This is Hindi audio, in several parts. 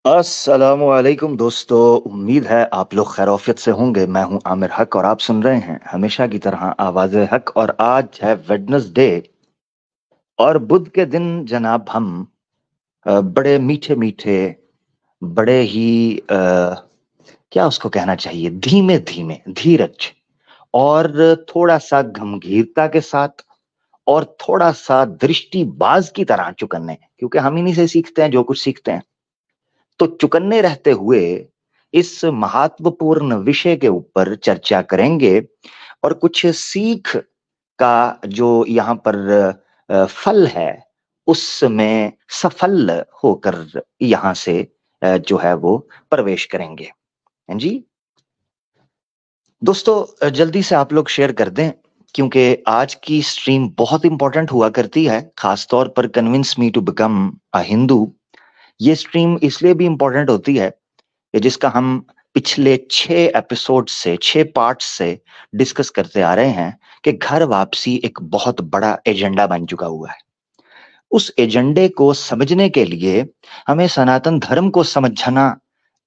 अस्सलामुअलैकुम दोस्तों। उम्मीद है आप लोग खैरियत से होंगे। मैं हूं आमिर हक और आप सुन रहे हैं हमेशा की तरह आवाज़ हक। और आज है वेडनेसडे और बुध के दिन जनाब हम बड़े मीठे मीठे, बड़े ही क्या उसको कहना चाहिए, धीमे धीमे, धीरज और थोड़ा सा गंभीरता के साथ और थोड़ा सा दृष्टिबाज की तरह चुकन्ने, क्योंकि हम इन्हीं से सीखते हैं जो कुछ सीखते हैं। तो चुकन्ने रहते हुए इस महत्वपूर्ण विषय के ऊपर चर्चा करेंगे और कुछ सीख का जो यहाँ पर फल है उसमें सफल होकर यहाँ से जो है वो प्रवेश करेंगे। हैं जी दोस्तों, जल्दी से आप लोग शेयर कर दें, क्योंकि आज की स्ट्रीम बहुत इंपॉर्टेंट हुआ करती है, खास तौर पर convince me to become a Hindu. ये स्ट्रीम इसलिए भी इंपॉर्टेंट होती है कि जिसका हम पिछले 6 एपिसोड से, 6 पार्ट से डिस्कस करते आ रहे हैं कि घर वापसी एक बहुत बड़ा एजेंडा बन चुका हुआ है। उस एजेंडे को समझने के लिए हमें सनातन धर्म को समझना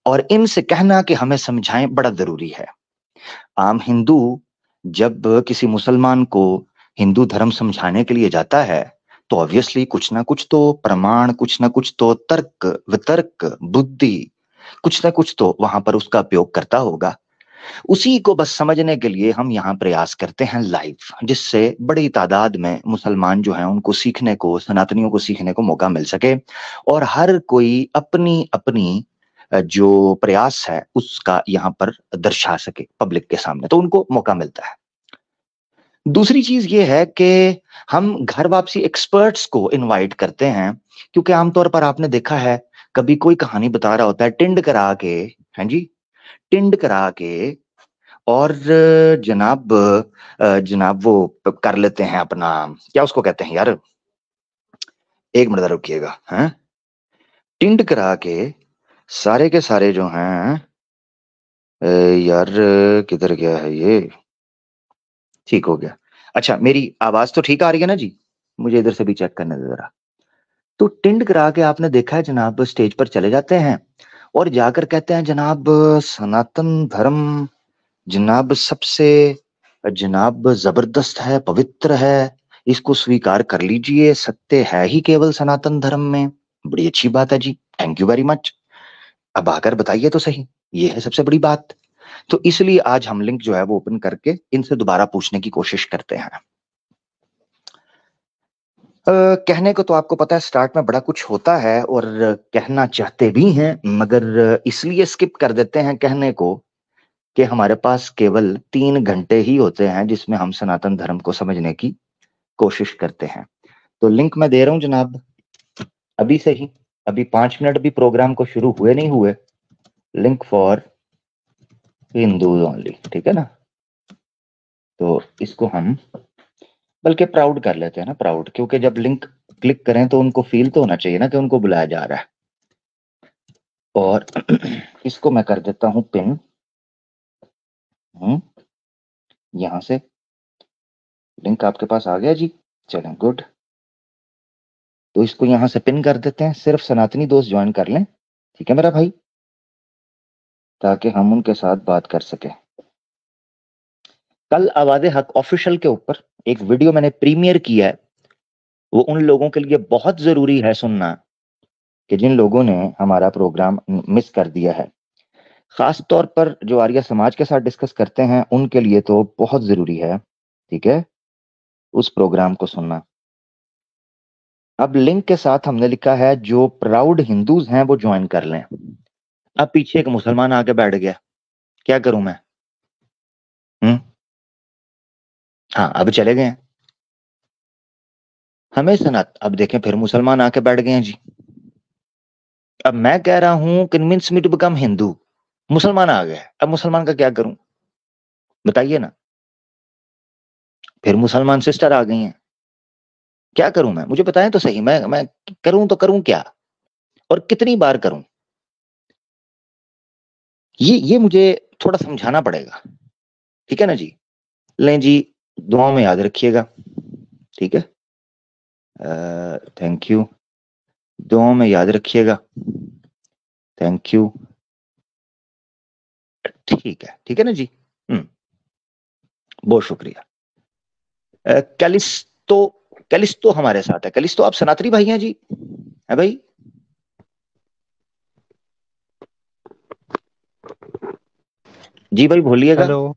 और इनसे कहना कि हमें समझाएं बड़ा जरूरी है। आम हिंदू जब किसी मुसलमान को हिंदू धर्म समझाने के लिए जाता है तो ऑब्वियसली कुछ ना कुछ तो प्रमाण, कुछ ना कुछ तो तर्क वितर्क बुद्धि, कुछ ना कुछ तो वहां पर उसका उपयोग करता होगा। उसी को बस समझने के लिए हम यहाँ प्रयास करते हैं लाइव, जिससे बड़ी तादाद में मुसलमान जो हैं उनको सीखने को, सनातनियों को सीखने को मौका मिल सके और हर कोई अपनी अपनी जो प्रयास है उसका यहाँ पर दर्शा सके पब्लिक के सामने, तो उनको मौका मिलता है। दूसरी चीज ये है कि हम घर वापसी एक्सपर्ट्स को इनवाइट करते हैं, क्योंकि आमतौर पर आपने देखा है कभी कोई कहानी बता रहा होता है टिंड करा के, हैं जी, टिंड करा के, और जनाब वो कर लेते हैं अपना, क्या उसको कहते हैं यार, एक मिनट रुकिएगा, हैं, टिंड करा के सारे के सारे जो हैं, यार किधर गया है ये, ठीक हो गया। अच्छा, मेरी आवाज तो ठीक आ रही है ना जी? मुझे इधर से भी चेक करने दे जरा। तो टिंड करा के आपने देखा है जनाब स्टेज पर चले जाते हैं और जाकर कहते हैं जनाब सनातन धर्म जनाब सबसे जनाब जबरदस्त है, पवित्र है, इसको स्वीकार कर लीजिए, सत्य है ही केवल सनातन धर्म में। बड़ी अच्छी बात है जी, थैंक यू वेरी मच। अब आकर बताइए तो सही, ये है सबसे बड़ी बात। तो इसलिए आज हम लिंक जो है वो ओपन करके इनसे दोबारा पूछने की कोशिश करते हैं। कहने को तो आपको पता है स्टार्ट में बड़ा कुछ होता है और कहना चाहते भी हैं, मगर इसलिए स्किप कर देते हैं कहने को कि हमारे पास केवल 3 घंटे ही होते हैं जिसमें हम सनातन धर्म को समझने की कोशिश करते हैं। तो लिंक मैं दे रहा हूं जनाब, अभी से ही, अभी 5 मिनट भी प्रोग्राम को शुरू हुए नहीं हुए। लिंक फॉर हिंदू ओनली, ठीक है ना? तो इसको हम बल्कि प्राउड कर लेते हैं ना, प्राउड, क्योंकि जब लिंक क्लिक करें तो उनको फील तो होना चाहिए ना कि उनको बुलाया जा रहा है। और इसको मैं कर देता हूं पिन, यहां से लिंक आपके पास आ गया जी, चलें गुड। तो इसको यहां से पिन कर देते हैं, सिर्फ सनातनी दोस्त ज्वाइन कर लें, ठीक है मेरा भाई, ताकि हम उनके साथ बात कर सके। कल आवाज़े हक ऑफिशियल के ऊपर एक वीडियो मैंने प्रीमियर किया है, वो उन लोगों के लिए बहुत जरूरी है सुनना कि जिन लोगों ने हमारा प्रोग्राम मिस कर दिया है। खास तौर पर जो आर्य समाज के साथ डिस्कस करते हैं उनके लिए तो बहुत जरूरी है, ठीक है, उस प्रोग्राम को सुनना। अब लिंक के साथ हमने लिखा है जो प्राउड हिंदूज हैं वो ज्वाइन कर लें। अब पीछे एक मुसलमान आके बैठ गया, क्या करूं मैं? हम्म, हाँ अब चले गए हैं। हमें सनत, अब देखें फिर मुसलमान आके बैठ गए हैं जी। अब मैं कह रहा हूं convince me to become Hindu, मुसलमान आ गए, अब मुसलमान का क्या करूं बताइए ना? फिर मुसलमान सिस्टर आ गई हैं, क्या करूं मैं? मुझे बताएं तो सही, मैं करूं तो करूं क्या और कितनी बार करूं? ये मुझे थोड़ा समझाना पड़ेगा, ठीक है ना जी? लें जी, दुआओं में याद रखिएगा, ठीक है, थैंक यू, दुआओं में याद रखिएगा। Thank you. ठीक है ना जी। बहुत शुक्रिया। कैलिस्टो हमारे साथ है। कैलिस्टो आप सनातनी भाई हैं जी? है भाई? जी भाई बोलिएगा। हेलो।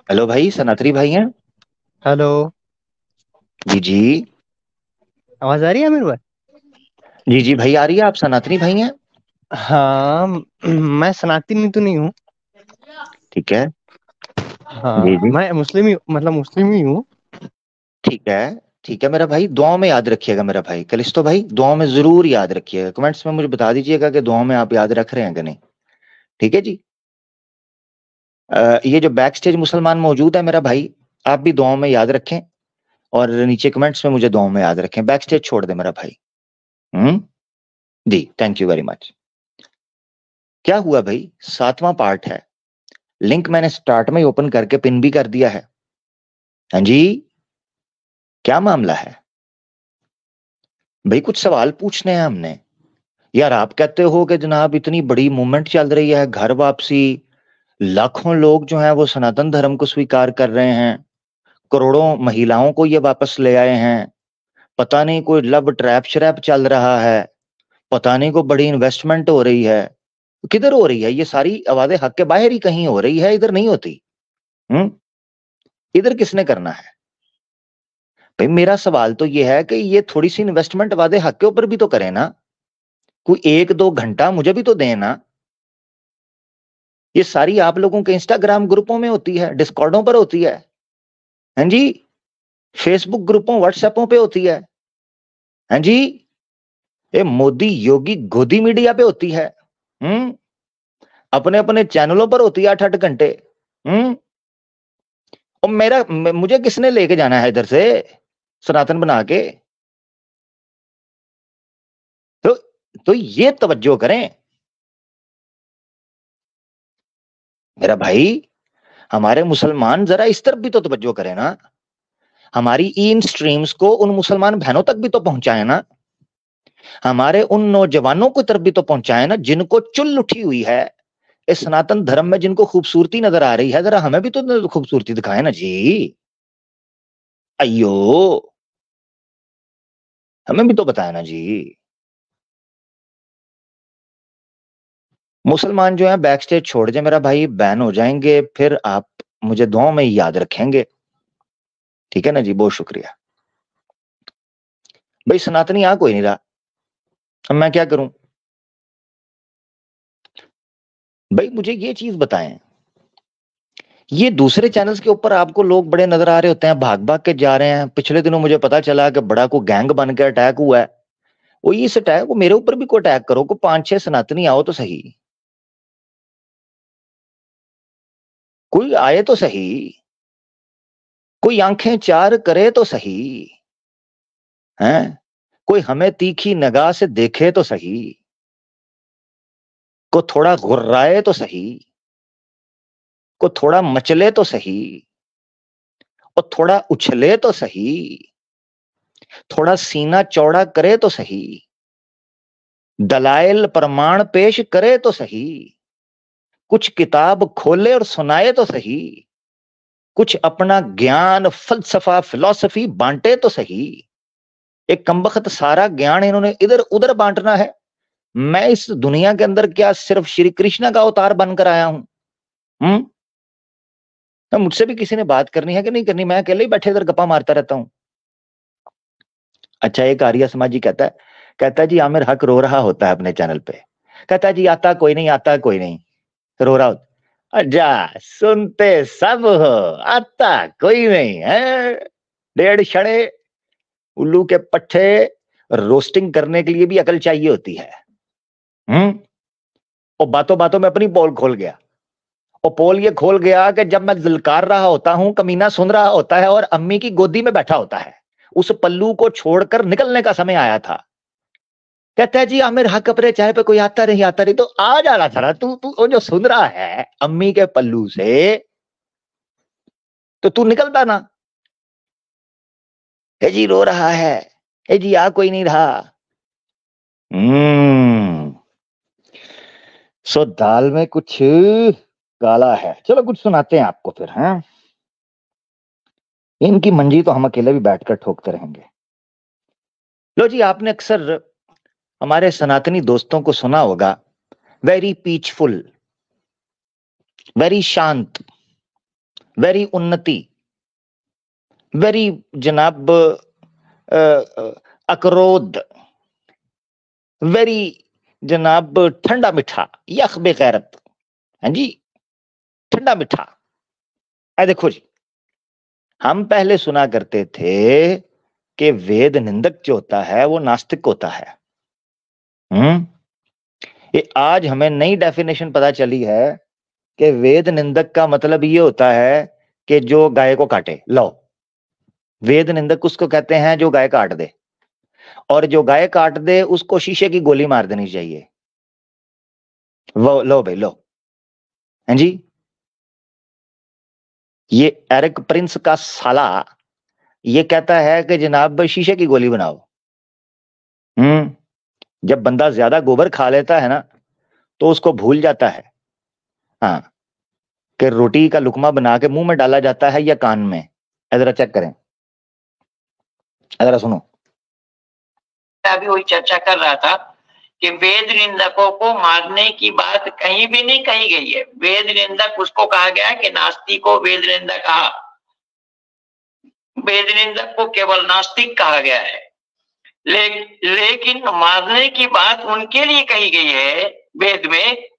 हेलो भाई, सनातनी भाई हैं? हेलो। जी जी। आवाज आ रही है मेरे पास? जी जी भाई आ रही है। आप सनातनी भाई हैं? हाँ। मैं सनातनी तो नहीं हूँ। ठीक है। जी हाँ, जी। मैं मुस्लिम ही, मतलब मुस्लिम ही हूँ। ठीक है। ठीक है मेरा भाई, दुआओं में याद रखिएगा मेरा भाई कलिस्तो भाई, दुआओं में जरूर याद रखिएगा। कमेंट्स में मुझे बता दीजिएगा कि दुआओं में आप याद रख रहे हैं कि नहीं। ठीक है जी। ये जो बैक स्टेज मुसलमान मौजूद है मेरा भाई, आप भी दुआओं में याद रखें और नीचे कमेंट्स में मुझे दुआओं में याद रखें। बैक स्टेज छोड़ दे मेरा भाई। हम्म। जी थैंक यू वेरी मच। क्या हुआ भाई, 7वां पार्ट है। लिंक मैंने स्टार्ट में ही ओपन करके पिन भी कर दिया है। हाँ जी। क्या मामला है भाई? कुछ सवाल पूछने हैं हमने। यार आप कहते हो कि जनाब इतनी बड़ी मूवमेंट चल रही है, घर वापसी, लाखों लोग जो हैं वो सनातन धर्म को स्वीकार कर रहे हैं, करोड़ों महिलाओं को ये वापस ले आए हैं, पता नहीं कोई लव ट्रैप श्रैप चल रहा है, पता नहीं कोई बड़ी इन्वेस्टमेंट हो रही है। किधर हो रही है ये सारी आवाजें? हक के बाहर ही कहीं हो रही है, इधर नहीं होती। हम्म। इधर किसने करना है भाई? मेरा सवाल तो ये है कि ये थोड़ी सी इन्वेस्टमेंट वादे हक के ऊपर भी तो करें ना। कोई 1-2 घंटा मुझे भी तो दें ना। ये सारी आप लोगों के इंस्टाग्राम ग्रुपों में होती है, डिस्कॉर्डों पर होती है। हाँ जी। फेसबुक ग्रुपों व्हाट्सएपों पे होती है। हाँ जी। ये मोदी योगी गोदी मीडिया पे होती है। हम्म। अपने अपने चैनलों पर होती है 8-8 घंटे। हम्म। और मुझे किसने लेके जाना है इधर से सनातन बना के? तो तो ये तवज्जो करें मेरा भाई। हमारे मुसलमान जरा इस तरफ भी तो तवज्जो करें ना। हमारी इन स्ट्रीम्स को उन मुसलमान बहनों तक भी तो पहुंचाए ना। हमारे उन नौजवानों की तरफ भी तो पहुंचाए ना जिनको चुल उठी हुई है इस सनातन धर्म में, जिनको खूबसूरती नजर आ रही है। जरा हमें भी तो खूबसूरती दिखाए ना जी। अयो, हमें भी तो बताया ना जी। मुसलमान जो है बैक स्टेज छोड़ जाए मेरा भाई, बैन हो जाएंगे फिर आप मुझे दुआओं में याद रखेंगे। ठीक है ना जी, बहुत शुक्रिया। भाई सनातनी आ कोई नहीं रहा, अब मैं क्या करूं? भाई मुझे ये चीज बताएं, ये दूसरे चैनल्स के ऊपर आपको लोग बड़े नजर आ रहे होते हैं, भाग भाग के जा रहे हैं। पिछले दिनों मुझे पता चला कि बड़ा को गैंग बन के अटैक हुआ है। वो इस अटैक को मेरे ऊपर भी कोई अटैक करो, को 5-6 सनातनी आओ तो सही, कोई आए तो सही, कोई आंखें चार करे तो सही, हैं? कोई हमें तीखी निगाह से देखे तो सही, को थोड़ा घुर्राए तो सही, को थोड़ा मचले तो सही, और थोड़ा उछले तो सही, थोड़ा सीना चौड़ा करे तो सही, दलाइल प्रमाण पेश करे तो सही, कुछ किताब खोले और सुनाए तो सही, कुछ अपना ज्ञान फलसफा फिलॉसफी बांटे तो सही। एक कमबख्त सारा ज्ञान इन्होंने इधर उधर बांटना है। मैं इस दुनिया के अंदर क्या सिर्फ श्री कृष्ण का अवतार बनकर आया हूं? हम्म। तो मुझसे भी किसी ने बात करनी है कि नहीं करनी? मैं अकेले ही बैठे इधर गप्पा मारता रहता हूं। अच्छा, एक आर्य समाजी कहता है जी आमिर हक रो रहा होता है अपने चैनल पे। कहता है जी आता कोई नहीं, आता कोई नहीं, रो रहा होता। अच्छा, सुनते सब हो, आता कोई नहीं है। डेढ़ छड़े उल्लू के पट्टे रोस्टिंग करने के लिए भी अकल चाहिए होती है। हम्म। और बातों बातों में अपनी पोल खोल गया। और पोल ये खोल गया कि जब मैं ललकार रहा होता हूं, कमीना सुन रहा होता है और अम्मी की गोदी में बैठा होता है, उस पल्लू को छोड़कर निकलने का समय आया था। कहता है जी आमिर हक अपने चाहे पे कोई आता नहीं, आता नहीं तो आ जाना था ना। तू तू वो जो सुन रहा है अम्मी के पल्लू से, तो तू निकलता ना। हे जी रो रहा है, हे जी आ कोई नहीं रहा। हम्म। सो दाल में कुछ काला है। चलो कुछ सुनाते हैं आपको फिर, हैं? इनकी मंजी तो हम अकेले भी बैठकर ठोकते रहेंगे। लो जी, आपने अक्सर हमारे सनातनी दोस्तों को सुना होगा, वेरी पीसफुल, वेरी शांत, वेरी उन्नति, वेरी जनाब अकरोद, वेरी जनाब ठंडा मीठा, यख बेगैरत। हाँ जी, ठंडा मीठा। देखो जी, हम पहले सुना करते थे कि वेद निंदक जो होता है वो नास्तिक होता है। ये आज हमें नई डेफिनेशन पता चली है कि वेद निंदक का मतलब ये होता है कि जो गाय को काटे। लो, वेद निंदक उसको कहते हैं जो गाय काट दे, और जो गाय काट दे उसको शीशे की गोली मार देनी चाहिए। वो लो भाई लो। हाँ जी, ये एरिक प्रिंस का साला ये कहता है कि जनाब शीशे की गोली बनाओ। जब बंदा ज्यादा गोबर खा लेता है ना तो उसको भूल जाता है, हाँ, कि रोटी का लुकमा बना के मुंह में डाला जाता है या कान में। जरा चेक करें, जरा सुनो। अभी वही चर्चा कर रहा था कि वेद निंदकों को मारने की बात कहीं भी नहीं कही गई है। वेद निंदक उसको कहा गया कि नास्तिक को वेद निंदक कहा, वेद निंदक को केवल नास्तिक कहा गया है। लेकिन मारने की बात उनके लिए कही गई है वेद में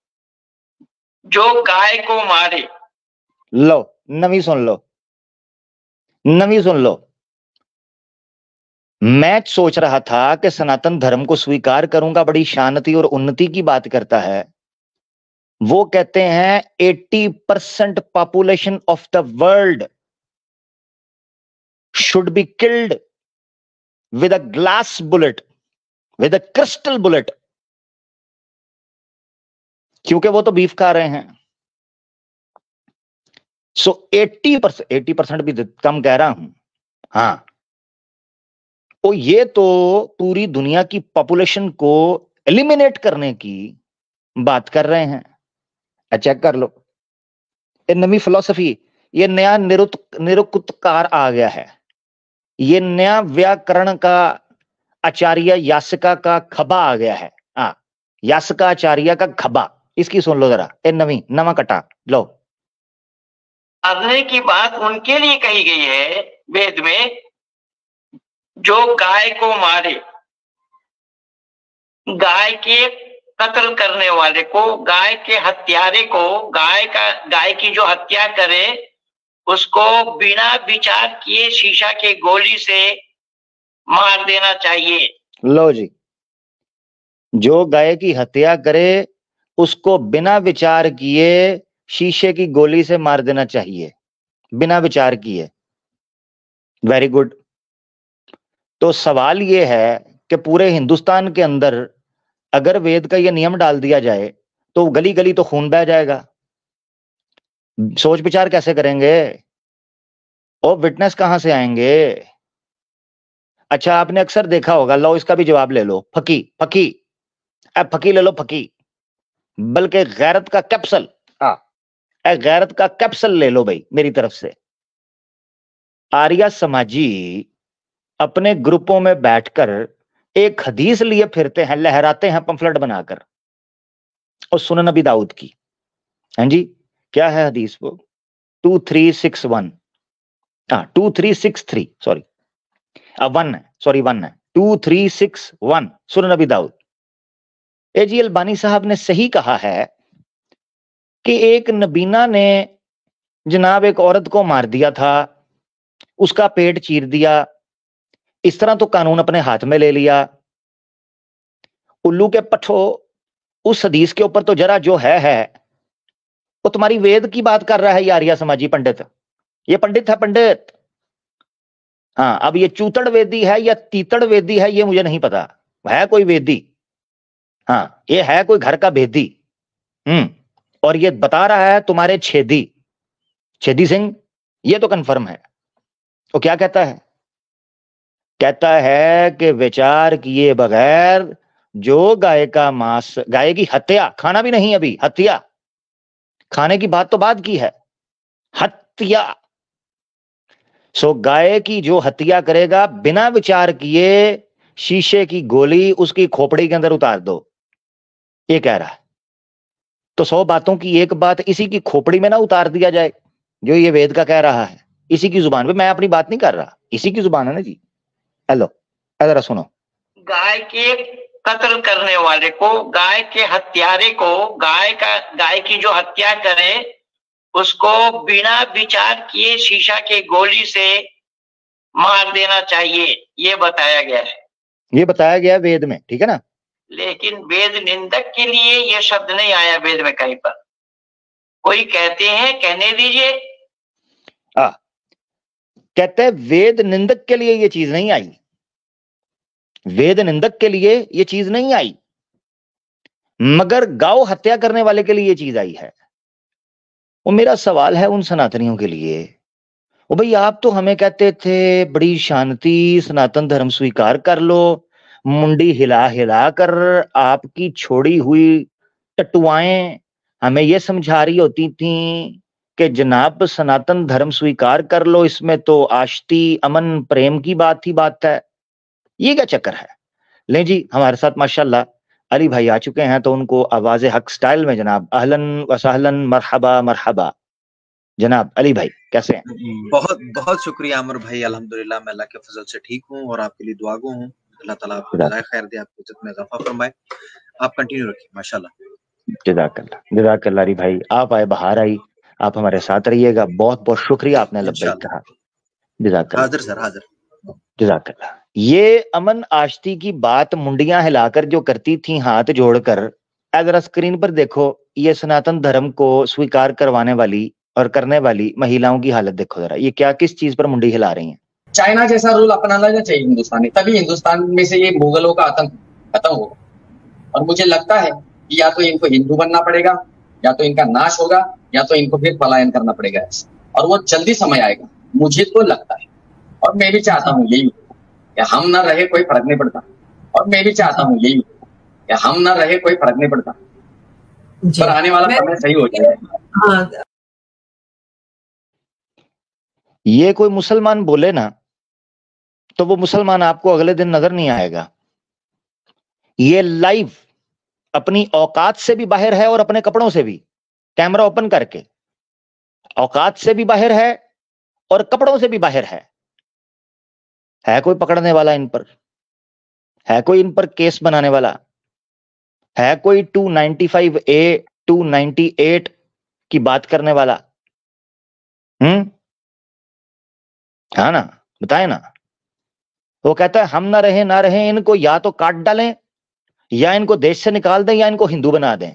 जो गाय को मारे। लो नवी सुन लो, नवी सुन लो। मैं सोच रहा था कि सनातन धर्म को स्वीकार करूंगा, बड़ी शांति और उन्नति की बात करता है। वो कहते हैं 80% population of the world should be killed with a glass bullet, with a crystal bullet, क्योंकि वो तो बीफ खा रहे हैं। सो 80% भी कम कह रहा हूं, हाँ। तो ये तो पूरी दुनिया की पॉपुलेशन को एलिमिनेट करने की बात कर रहे हैं। चेक कर लो, ये नई फिलॉसफी, ये नया निरुक्तकार आ गया है। ये नया व्याकरण का आचार्य यास्का का खबा आ गया है। हाँ, यास्का आचार्य का खबा, इसकी सुन लो जरा। ए नवी नवा कटा लो। मारने की बात उनके लिए कही गई है वेद में जो गाय को मारे, गाय के कत्ल करने वाले को, गाय के हत्यारे को, गाय की जो हत्या करे उसको बिना विचार किए शीशा के गोली से मार देना चाहिए। लो जी, जो गाय की हत्या करे उसको बिना विचार किए शीशे की गोली से मार देना चाहिए, बिना विचार किए। Very good. तो सवाल यह है कि पूरे हिंदुस्तान के अंदर अगर वेद का यह नियम डाल दिया जाए तो गली गली तो खून बह जाएगा। सोच विचार कैसे करेंगे और विटनेस कहां से आएंगे? अच्छा, आपने अक्सर देखा होगा, लो इसका भी जवाब ले लो। फकी फकी, अब फकी ले लो, फकी, बल्कि गैरत का कैप्सल, गैरत का कैप्सल ले लो भाई मेरी तरफ से। आर्या समाजी अपने ग्रुपों में बैठकर एक हदीस लिए फिरते हैं, लहराते हैं पंफलेट बनाकर, और सुनन नबी दाऊद की। हाँ जी, क्या है हदीस वो? 2361, 2363, सॉरी, 1 है, सॉरी 1 है, 2361 सुनन नबी दाऊद। एजी अलबानी साहब ने सही कहा है कि एक नबीना ने जनाब एक औरत को मार दिया था, उसका पेट चीर दिया। इस तरह तो कानून अपने हाथ में ले लिया। उल्लू के पठो, उस हदीस के ऊपर तो जरा जो है वो तुम्हारी वेद की बात कर रहा है ये आर्या समाजी पंडित। ये पंडित है, पंडित। हाँ, अब ये चूतड़ वेदी है या तीतड़ वेदी है ये मुझे नहीं पता, है कोई वेदी, हाँ, ये है कोई घर का भेदी। और ये बता रहा है तुम्हारे छेदी, छेदी सिंह, ये तो कंफर्म है। वो क्या कहता है? कहता है कि विचार किए बगैर जो गाय का मांस, गाय की हत्या, खाना भी नहीं अभी, हत्या, खाने की बात तो बाद की है, हत्या। सो गाय की जो हत्या करेगा बिना विचार किए शीशे की गोली उसकी खोपड़ी के अंदर उतार दो, ये कह रहा है। तो 100 बातों की एक बात इसी की खोपड़ी में ना उतार दिया जाए, जो ये वेद का कह रहा है, इसी की जुबान पे। मैं अपनी बात नहीं कर रहा, इसी की जुबान है ना जी। हेलो, जरा सुनो। गाय के कत्ल करने वाले को, गाय के हत्यारे को, गाय की जो हत्या करे उसको बिना विचार किए शीशा के गोली से मार देना चाहिए, ये बताया गया है। ये बताया गया है वेद में, ठीक है ना। लेकिन वेद निंदक के लिए ये शब्द नहीं आया वेद में कहीं पर। कोई कहते हैं, कहने दीजिए। कहते हैं वेद निंदक के लिए ये चीज नहीं आई, वेद निंदक के लिए ये चीज नहीं आई, मगर गौ हत्या करने वाले के लिए ये चीज आई है। वो मेरा सवाल है उन सनातनियों के लिए, ओ भाई आप तो हमें कहते थे बड़ी शांति, सनातन धर्म स्वीकार कर लो, मुंडी हिला हिला कर आपकी छोड़ी हुई टटुआएं हमें ये समझा रही होती थी कि जनाब सनातन धर्म स्वीकार कर लो, इसमें तो आष्टी, अमन, प्रेम की बात है। ये क्या चक्कर है? ले जी, हमारे साथ माशाल्लाह अली भाई आ चुके हैं, तो उनको आवाज हक स्टाइल में जनाब अहलन व सहलन, मरहबा मरहबा। जनाब अली भाई कैसे हैं? बहुत बहुत शुक्रिया अमर भाई, अल्हम्दुलिल्लाह मैं अल्लाह के फजल से ठीक हूँ और आपके लिए दुआ गो हूँ। अल्लाह ताला आपको जज़ाए खैर दे, आपको इज्जत में इजाफा फरमाए। आप कंटिन्यू रखिए माशाल्लाह। जज़ाकल्लाह अली भाई, आप आए, बाहर आई, आप हमारे साथ रहिएगा। बहुत बहुत शुक्रिया, आपने लब्बैक कहा। जज़ाकल्लाह। हाजिर सर, हाजिर। जज़ाकल्लाह। ये अमन आश्ती की बात मुंडियां हिलाकर जो करती थी हाथ जोड़कर, जरा स्क्रीन पर देखो, ये सनातन धर्म को स्वीकार करवाने वाली और करने वाली महिलाओं की हालत देखो जरा, ये क्या किस चीज पर मुंडी हिला रही हैं। चाइना जैसा रूल अपनाना चाहिए हिंदुस्तान में, तभी हिंदुस्तान में से ये मुगलों का आतंक खत्म होगा। और मुझे लगता है कि या तो इनको हिंदू बनना पड़ेगा, या तो इनका नाश होगा, या तो इनको फिर पलायन करना पड़ेगा। और वो जल्दी समय आएगा, मुझे तो लगता है। और मैं भी चाहता हूँ यही कि हम ना रहे, कोई फर्क नहीं पड़ता। और मैं भी चाहता हूँ यही कि हम ना रहे, कोई फर्क नहीं पड़ता, पर आने वाला समय सही हो जाएगा। ये कोई मुसलमान बोले ना, तो वो मुसलमान आपको अगले दिन नजर नहीं आएगा। ये लाइव अपनी औकात से भी बाहर है और अपने कपड़ों से भी, कैमरा ओपन करके औकात से भी बाहर है और कपड़ों से भी बाहर है। कोई पकड़ने वाला इन पर? है कोई इन पर केस बनाने वाला? है कोई 295A 298 की बात करने वाला? हाँ ना, बताए ना। वो कहता है हम ना रहे, इनको या तो काट डालें, या इनको देश से निकाल दें, या इनको हिंदू बना दें।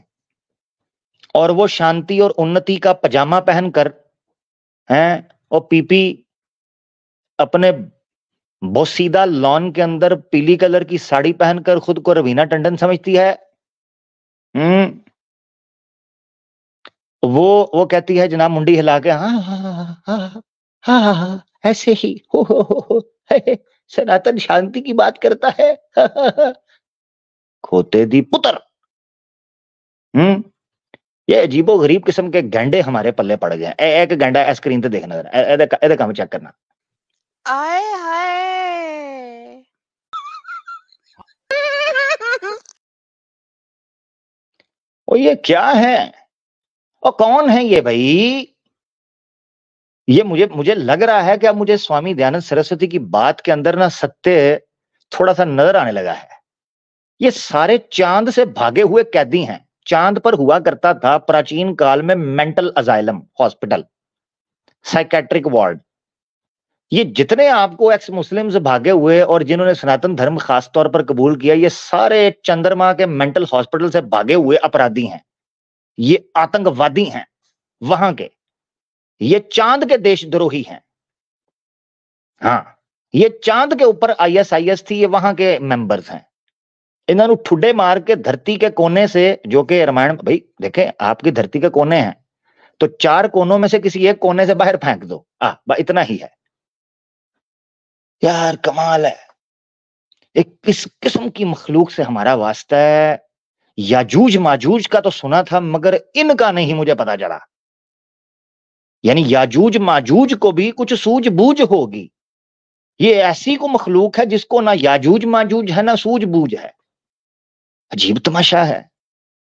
और वो शांति और उन्नति का पजामा पहनकर हैं और पीपी अपने बोसीदा लॉन के अंदर पीली कलर की साड़ी पहनकर खुद को रवीना टंडन समझती है। वो कहती है जनाब मुंडी हिला के, हाँ हाँ हाँ हाँ हाँ ऐसे ही हो सनातन शांति की बात करता है। खोते दी पुत्र। ये अजीबो गरीब किस्म के गंडे हमारे पल्ले पड़ गए। एक गंडा स्क्रीन पे देखना जरा, ए काम चेक करना। आए हाय ओ ये क्या है और कौन है ये भाई? ये मुझे लग रहा है कि अब मुझे स्वामी दयानंद सरस्वती की बात के अंदर ना सत्य थोड़ा सा नजर आने लगा है। ये सारे चांद से भागे हुए कैदी हैं। चांद पर हुआ करता था प्राचीन काल में mental asylum hospital, psychiatric ward. ये जितने आपको एक्स मुस्लिम्स भागे हुए और जिन्होंने सनातन धर्म खास तौर पर कबूल किया, ये सारे चंद्रमा के मेंटल हॉस्पिटल से भागे हुए अपराधी हैं। ये आतंकवादी हैं वहां के, ये चांद के देशद्रोही हैं। हाँ, ये चांद के ऊपर ISIS थी, ये वहां के मेंबर्स हैं। इन्होंने ठुड्डे मार के धरती के कोने से, जो कि रामायण, भाई देखें आपकी धरती के कोने हैं तो 4 कोनों में से किसी एक कोने से बाहर फेंक दो, इतना ही है यार, कमाल है। एक किस किस्म की मखलूक से हमारा वास्ता है। याजूज माजूज का तो सुना था, मगर इनका नहीं मुझे पता चला। यानी याजूज माजूज को भी कुछ सूझबूझ होगी। ये ऐसी को मखलूक है जिसको ना याजूज माजूज है ना सूझबूझ है। अजीब तमाशा है,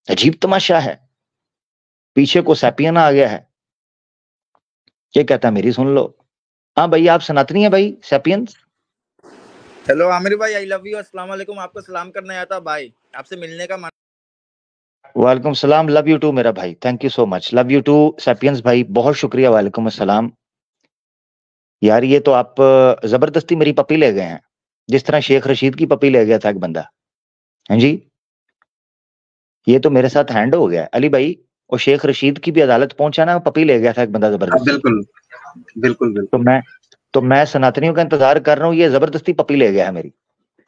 अजीब तमाशा है। पीछे को सैपियन आ गया है। ये कहता है मेरी सुन लो। हाँ भाई, आप सनातनी है भाई सैपियंस? हेलो आमिर भाई, आई लव यू, अस्सलाम वालेकुम। आपको सलाम करने आया था भाई, आपसे मिलने का मन। वालेकुम सलाम, लव यू टू मेरा भाई, thank you so much, love you too Sapiens भाई, बहुत शुक्रिया, वालेकुम अस्सलाम। यार ये तो आप जबरदस्ती मेरी पपी ले गए हैं, जिस तरह शेख रशीद की पपी ले गया था एक बंदा। हैं जी, ये तो मेरे साथ हैंड हो गया अली भाई। और शेख रशीद की भी अदालत पहुंचा ना, पपी ले गया था एक बंदा जबरदस्ती। बिल्कुल बिल्कुल बिल्कुल। तो मैं सनातनियों का इंतजार कर रहा हूँ, ये जबरदस्ती पपी ले गया है मेरी।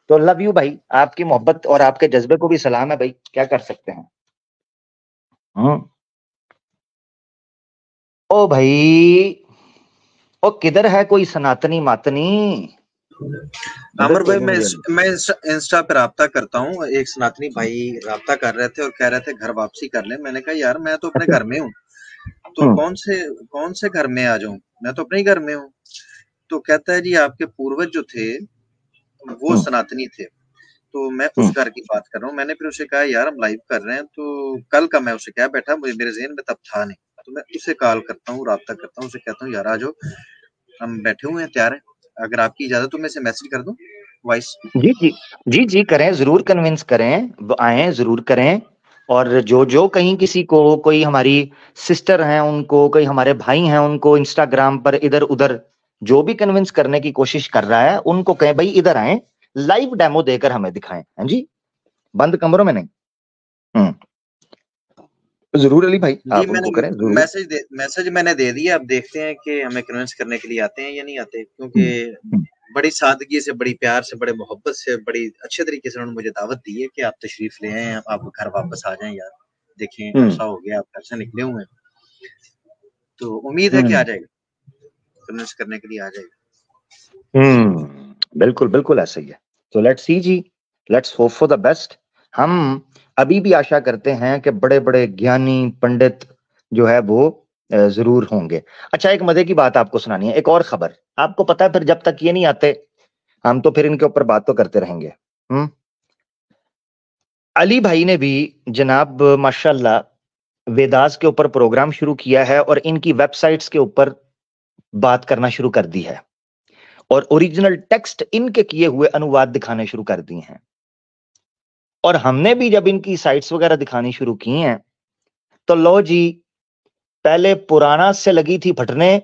तो लव यू भाई, आपकी मोहब्बत और आपके जज्बे को भी सलाम है भाई, क्या कर सकते हैं। ओ भाई, ओ किधर है कोई सनातनी मातनी? अमर भाई, मैं इंस्टा पे राब्ता करता हूँ, एक सनातनी भाई राब्ता कर रहे थे और कह रहे थे घर वापसी कर ले। मैंने कहा यार मैं तो अपने घर में हूँ, तो कौन से घर में आ जाऊं, मैं तो अपने ही घर में हूँ। तो कहता है जी आपके पूर्वज जो थे वो सनातनी थे, तो मैं उस घर की बात कर रहा हूँ। मैंने फिर उसे कहा यार हम लाइव कर रहे हैं, तो कल का मैं उसे क्या बैठा, मुझे मेरे ज़हन में तब था नहीं, तो मैं उसे कॉल करता हूँ, राब्ता करता हूँ, उसे कहता हूँ यार आ जाओ, हम बैठे हुए हैं, तैयार हैं, अगर आपकी इजाजत तो मैं इसे मैसेज कर दूं वॉइस। जी जी जी जी करें, जरूर कन्विंस करें, आए जरूर करें। और जो जो कहीं किसी को, कोई हमारी सिस्टर हैं उनको, कोई हमारे भाई हैं उनको इंस्टाग्राम पर इधर उधर जो भी कन्विंस करने की कोशिश कर रहा है, उनको कहें भाई इधर आए, लाइव डेमो देकर हमें दिखाएं। हैं जी, बंद कमरों में नहीं। जरूर अली भाई, आप उनको करें जरूर। मैसेज मैंने दे दिया, अब देखते हैं कि हमें कन्विंस करने के लिए आते हैं या नहीं आते, क्योंकि बड़ी सादगी से, बड़ी प्यार से, बड़े मोहब्बत से, बड़ी अच्छे तरीके से उन्होंने मुझे दावत दी है कि आप तशरीफ ले आए, आप घर वापस आ जाएं यार, देखें ऐसा हो गया, आप घर से निकले हुए हैं, तो उम्मीद है कि आ जाएगा, कन्विंस करने के लिए आ जाएगा। बिल्कुल बिल्कुल ऐसा ही है। तो लेट्स सी जी, let's hope for the best. हम अभी भी आशा करते हैं कि बड़े बड़े ज्ञानी पंडित जो है वो जरूर होंगे। अच्छा, एक मजे की बात आपको सुनानी है, एक और खबर। आपको पता है फिर जब तक ये नहीं आते हम तो फिर इनके ऊपर बात तो करते रहेंगे। अली भाई ने भी जनाब माशाल्लाह वेदास के ऊपर प्रोग्राम शुरू किया है और इनकी वेबसाइट्स के ऊपर बात करना शुरू कर दी है और ओरिजिनल टेक्स्ट इनके किए हुए अनुवाद दिखाने शुरू कर दिए हैं। और हमने भी जब इनकी साइट्स वगैरह दिखानी शुरू की हैं, तो लो जी, पहले पुराना से लगी थी फटने,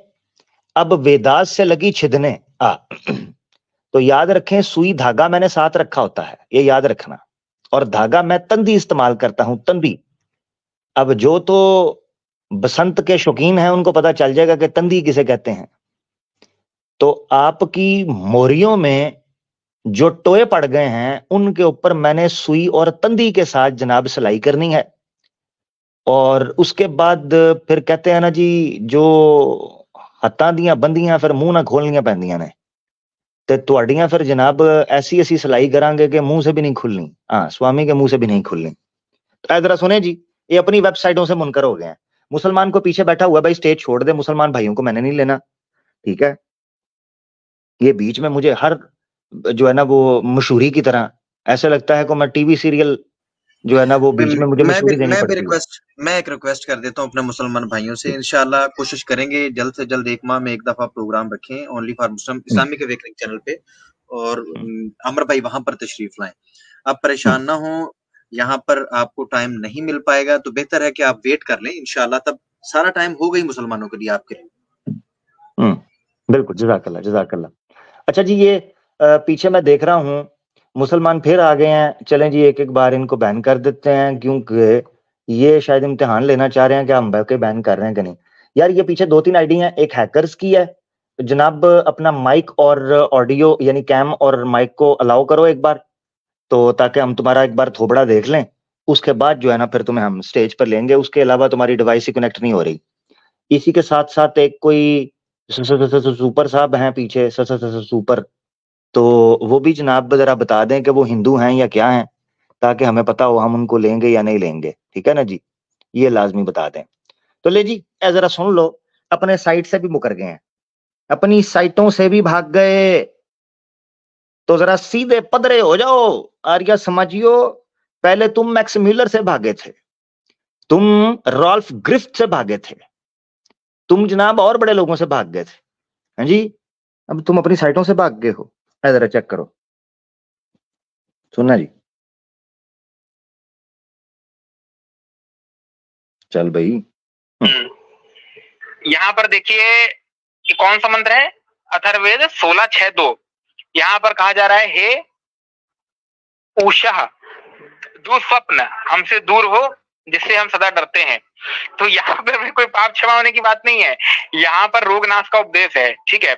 अब वेदास से लगी छिदने। तो याद रखें, सुई धागा मैंने साथ रखा होता है, ये याद रखना। और धागा मैं तंदी इस्तेमाल करता हूं, तंदी। अब जो तो बसंत के शौकीन हैं उनको पता चल जाएगा कि तंदी किसे कहते हैं। तो आपकी मोरियों में जो टोए पड़ गए हैं उनके ऊपर मैंने सुई और तंदी के साथ जनाब सिलाई करनी है। और उसके बाद फिर कहते हैं ना जी, जो हत्तां दियां बंदियां फिर मुंह ना खोलनियां पैंदियां ने, ते तुहाडियां फिर जनाब ऐसी ऐसी सिलाई करांगे कि मुंह से भी नहीं खुलनी। हाँ, स्वामी के मुंह से भी नहीं खुलनी। तो जरा सुने जी, ये अपनी वेबसाइटों से मुनकर हो गए हैं। मुसलमान को पीछे बैठा हुआ, भाई स्टेज छोड़ दे, मुसलमान भाइयों को मैंने नहीं लेना, ठीक है। ये बीच में मुझे हर जो है ना वो मशहूरी की तरह ऐसे लगता है कि मैं टीवी सीरियल जो है ना वो बीच में मुझे मशहूरी देनी पड़ती है। मैं एक रिक्वेस्ट कर देता हूँ अपने मुसलमान भाइयों से, इंशाल्लाह कोशिश करेंगे जल्द से जल्द, एक माह में एक दफा प्रोग्राम रखें only for Muslim Islamic awakening channel पे, और अमर भाई वहां पर तशरीफ लाएं। आप परेशान ना हो, यहाँ पर आपको टाइम नहीं मिल पाएगा तो बेहतर है कि आप वेट कर लें, इंशाल्लाह तब सारा टाइम हो गई मुसलमानों के लिए, आपके लिए। बिल्कुल, जज़ाकल्लाह जज़ाकल्लाह। अच्छा जी, ये पीछे मैं देख रहा हूँ मुसलमान फिर आ गए हैं। चलें जी, एक एक बार इनको बैन कर देते हैं, क्योंकि ये शायद इम्तिहान लेना चाह रहे हैं कि हम के बैन कर रहे हैं कि नहीं। यार ये पीछे 2-3 आईडी हैं, एक हैकर्स की है। जनाब अपना माइक और ऑडियो यानी कैम और माइक को अलाउ करो एक बार, तो ताकि हम तुम्हारा एक बार थोबड़ा देख लें, उसके बाद जो है ना फिर तुम्हें हम स्टेज पर लेंगे। उसके अलावा तुम्हारी डिवाइस ही कनेक्ट नहीं हो रही। इसी के साथ साथ एक कोई सुपर साहब हैं पीछे, सुपर तो वो भी जनाब जरा बता दें कि वो हिंदू हैं या क्या हैं, ताकि हमें पता हो हम उनको लेंगे या नहीं लेंगे। ठीक है ना जी, ये लाजमी बता दें। तो ले जी जरा सुन लो, अपने साइट से भी मुकर गए हैं, अपनी साइटों से भी भाग गए, तो जरा सीधे पदरे हो जाओ आर्या समाजियों। पहले तुम मैक्स म्यूलर से भागे थे, तुम रॉल्फ ग्रिफ्ट से भागे थे, तुम जनाब और बड़े लोगों से भाग गए थे, हाँ जी, अब तुम अपनी साइटों से भाग गए हो। जरा चेक करो, सुनना जी, चल भाई। यहाँ पर देखिए कि कौन सा मंत्र है, अथर्ववेद 16:6-2। यहाँ पर कहा जा रहा है, हे उषा दुस्वप्न, हमसे दूर हो जिससे हम सदा डरते हैं। तो यहाँ पर भी कोई पाप क्षमा होने की बात नहीं है, यहाँ पर रोग नाश का उपदेश है। ठीक है,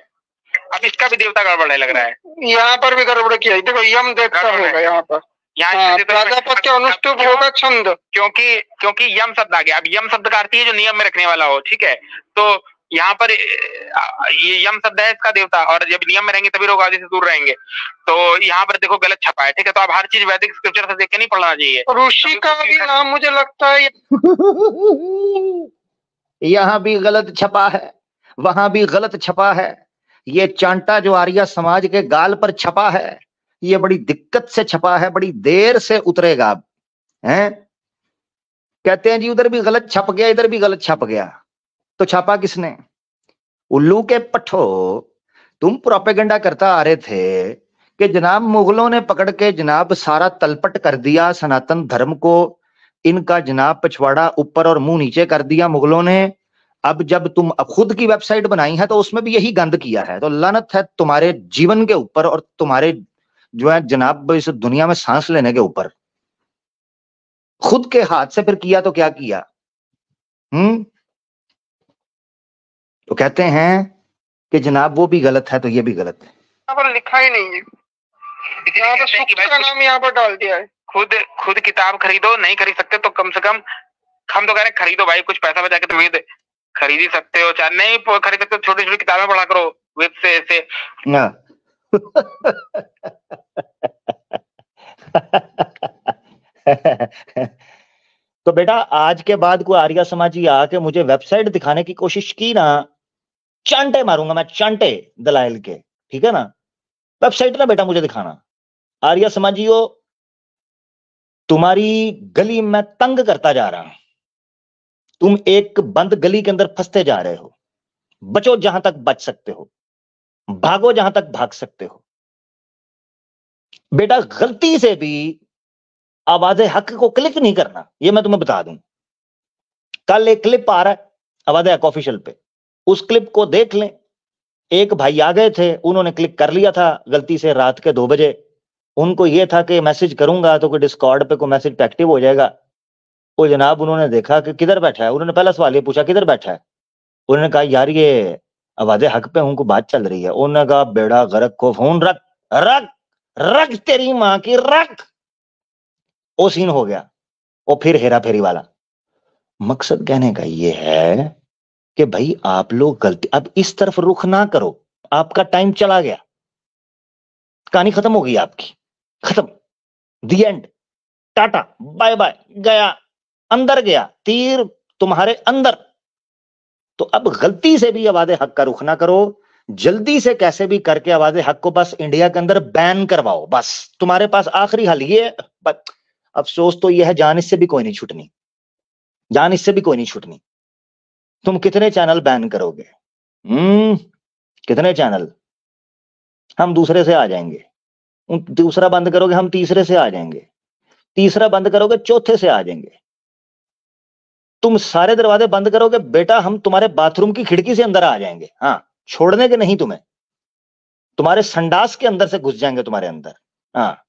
अब इसका भी देवता गड़बड़ है लग रहा है, यहाँ पर भी गड़बड़ किया है। देखो यम देवता होगा यहाँ पर, यहाँ प्राजापत के अनुष्टुप होगा छंद, क्योंकि यम शब्द आ गया। अब यम शब्द का अर्थ है जो नियम में रखने वाला हो। ठीक है, तो यहाँ पर ये यम शब्द है इसका देवता, और जब नियम में रहेंगे तभी रोग आदि से दूर रहेंगे। तो यहाँ पर देखो गलत छपा है। ठीक है, तो अब हर चीज वैदिक स्क्रिप्चर से देख के नहीं पढ़ना चाहिए। ऋषि का भी नाम मुझे लगता है यहाँ भी गलत छपा है, वहां भी गलत छपा है। ये चांटा जो आर्या समाज के गाल पर छपा है, ये बड़ी दिक्कत से छपा है, बड़ी देर से उतरेगा। अब हैं, कहते हैं जी उधर भी गलत छप गया, इधर भी गलत छप गया। तो छापा किसने? उल्लू के पट्ठो, तुम प्रोपेगेंडा करता आ रहे थे कि जनाब मुगलों ने पकड़ के जनाब सारा तलपट कर दिया सनातन धर्म को, इनका जनाब पिछवाड़ा ऊपर और मुंह नीचे कर दिया मुगलों ने। अब जब तुम खुद की वेबसाइट बनाई है तो उसमें भी यही गंद किया है, तो लानत है तुम्हारे जीवन के ऊपर और तुम्हारे जो है जनाब इस दुनिया में सांस लेने के ऊपर। खुद के हाथ से फिर किया तो क्या किया? तो कहते हैं कि जनाब वो भी गलत है तो ये भी गलत है। यहाँ पर लिखा ही नहीं है, यहाँ पर सुख का नाम यहाँ पर डाल दिया है। खुद किताब खरीदो, नहीं खरीद सकते तो कम से कम हम तो कह रहे हैं खरीदो भाई, कुछ पैसा बचा के तुम ये खरीद ही सकते हो, चाहे नहीं खरीद सकते छोटी छोटी किताबें पढ़ा करो वेब से ऐसे। तो बेटा आज के बाद कोई आर्या समाजी आके मुझे वेबसाइट दिखाने की कोशिश की ना, चांटे मारूंगा मैं, चांटे दलाइल के। ठीक है ना, वेबसाइट ना बेटा मुझे दिखाना। आर्या समाजियों, तुम्हारी गली में तंग करता जा रहा हूं, तुम एक बंद गली के अंदर फंसते जा रहे हो। बचो जहां तक बच सकते हो, भागो जहां तक भाग सकते हो। बेटा गलती से भी आवाज़े हक को क्लिक नहीं करना, ये मैं तुम्हें बता दूं। कल एक क्लिप आ रहा है आवाज़े हक ऑफिशियल पे, उस क्लिप को देख लें। एक भाई आ गए थे, उन्होंने क्लिक कर लिया था गलती से रात के 2 बजे। उनको यह था कि मैसेज करूंगा तो कोई डिस्कॉर्ड पे कोई मैसेज एक्टिव हो जाएगा। वो जनाब उन्होंने देखा कि किधर बैठा है, उन्होंने पहला सवाल ये पूछा किधर बैठा है। उन्होंने कहा यार ये आवाज़े हक पे उनको बात चल रही है। उन्होंने कहा बेड़ा गरक को फोन रख रख रख तेरी मां की रख। वो सीन हो गया, और फिर हेरा फेरी वाला। मकसद कहने का ये है कि भाई आप लोग गलती अब इस तरफ रुख ना करो, आपका टाइम चला गया, कहानी खत्म हो गई आपकी, खत्म, दी एंड, टाटा बाय बाय, गया अंदर गया, तीर तुम्हारे अंदर। तो अब गलती से भी आवाज़े हक का रुख ना करो, जल्दी से कैसे भी करके आवाज़े हक को बस इंडिया के अंदर बैन करवाओ। बस तुम्हारे पास आखिरी हल ये। अफसोस तो यह है जान इससे भी कोई नहीं छूटनी, जान इससे भी कोई नहीं छूटनी। तुम कितने चैनल बैन करोगे? कितने चैनल? हम दूसरे से आ जाएंगे, दूसरा बंद करोगे हम तीसरे से आ जाएंगे, तीसरा बंद करोगे चौथे से आ जाएंगे। तुम सारे दरवाजे बंद करोगे बेटा, हम तुम्हारे बाथरूम की खिड़की से अंदर आ जाएंगे। हाँ, छोड़ने के नहीं तुम्हें, तुम्हारे संडास के अंदर से घुस जाएंगे तुम्हारे अंदर। हाँ,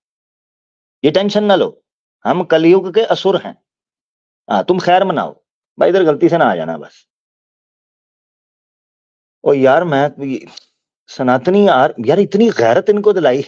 ये टेंशन ना लो, हम कलयुग के असुर हैं। हाँ, तुम खैर मनाओ भाई, इधर गलती से ना आ जाना बस। ओ यार मैं सनातनी यार इतनी गैरत इनको दिलाई।